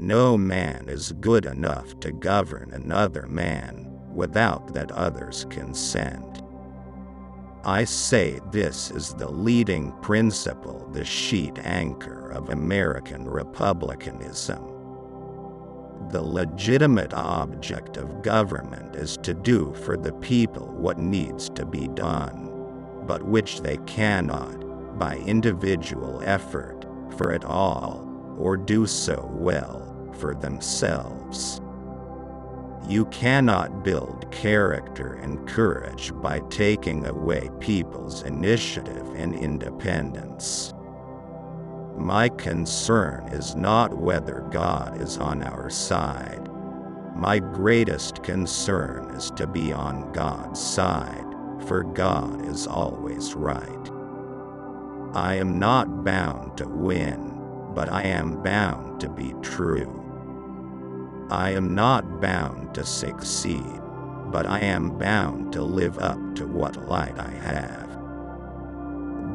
no man is good enough to govern another man without that other's consent. I say this is the leading principle, the sheet anchor of American republicanism. The legitimate object of government is to do for the people what needs to be done, but which they cannot, by individual effort, for it all, or do so well, for themselves. You cannot build character and courage by taking away people's initiative and independence. My concern is not whether God is on our side. My greatest concern is to be on God's side, for God is always right. I am not bound to win, but I am bound to be true. I am not bound to succeed, but I am bound to live up to what light I have.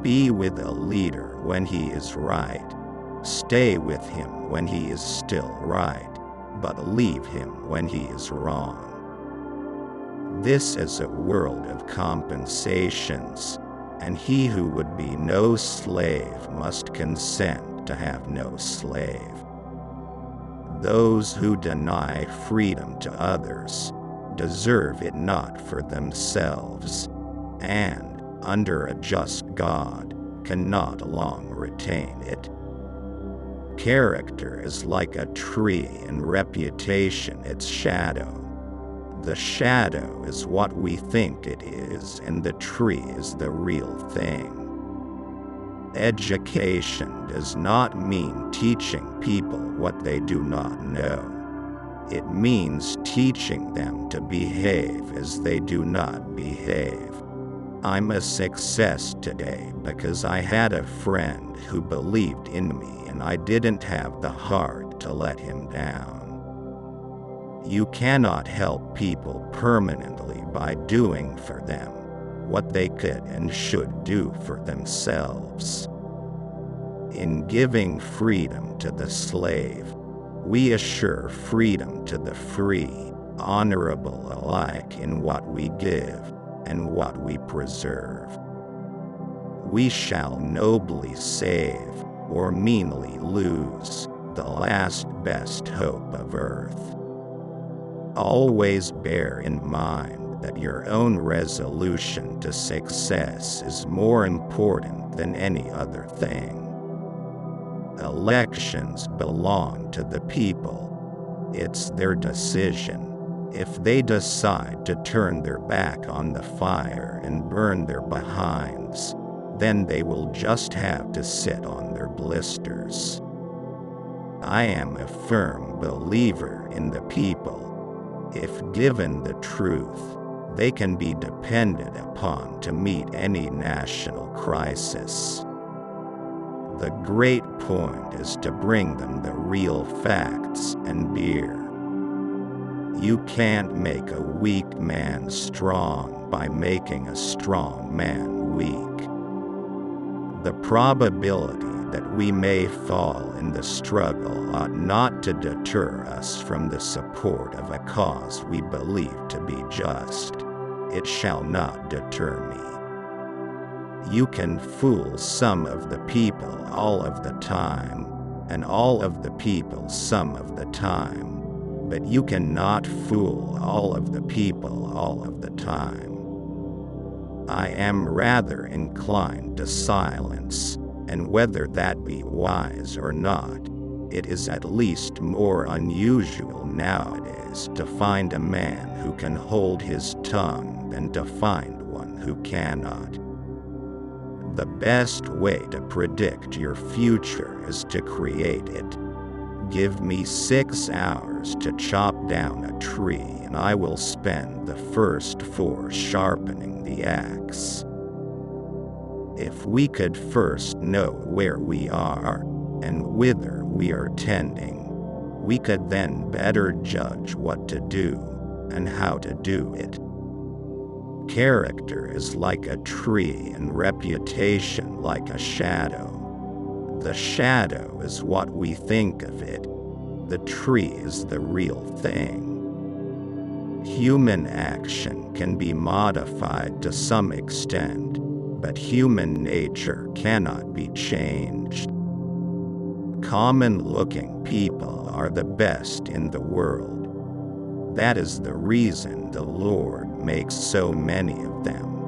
Be with a leader when he is right. Stay with him when he is still right, but leave him when he is wrong. This is a world of compensations, and he who would be no slave must consent to have no slave. Those who deny freedom to others deserve it not for themselves, and, under a just God, cannot long retain it. Character is like a tree, and reputation its shadow. The shadow is what we think it is, and the tree is the real thing. Education does not mean teaching people what they do not know. It means teaching them to behave as they do not behave. I'm a success today because I had a friend who believed in me, and I didn't have the heart to let him down. You cannot help people permanently by doing for them what they could and should do for themselves. In giving freedom to the slave, we assure freedom to the free, honorable alike in what we give and what we preserve. We shall nobly save, or meanly lose, the last best hope of earth. Always bear in mind that your own resolution to success is more important than any other thing. Elections belong to the people. It's their decision. If they decide to turn their back on the fire and burn their behinds, then they will just have to sit on their blisters. I am a firm believer in the people. If given the truth, they can be depended upon to meet any national crisis. The great point is to bring them the real facts and beer. You can't make a weak man strong by making a strong man weak. The probability that we may fall in the struggle ought not to deter us from the support of a cause we believe to be just. It shall not deter me. You can fool some of the people all of the time, and all of the people some of the time, but you cannot fool all of the people all of the time. I am rather inclined to silence, and whether that be wise or not, it is at least more unusual nowadays to find a man who can hold his tongue than to find one who cannot. The best way to predict your future is to create it. Give me 6 hours to chop down a tree, and I will spend the first 4 sharpening the axe. If we could first know where we are and whither we are tending, we could then better judge what to do and how to do it. Character is like a tree, and reputation like a shadow. The shadow is what we think of it. The tree is the real thing. Human action can be modified to some extent, but human nature cannot be changed. Common-looking people are the best in the world. That is the reason the Lord makes so many of them.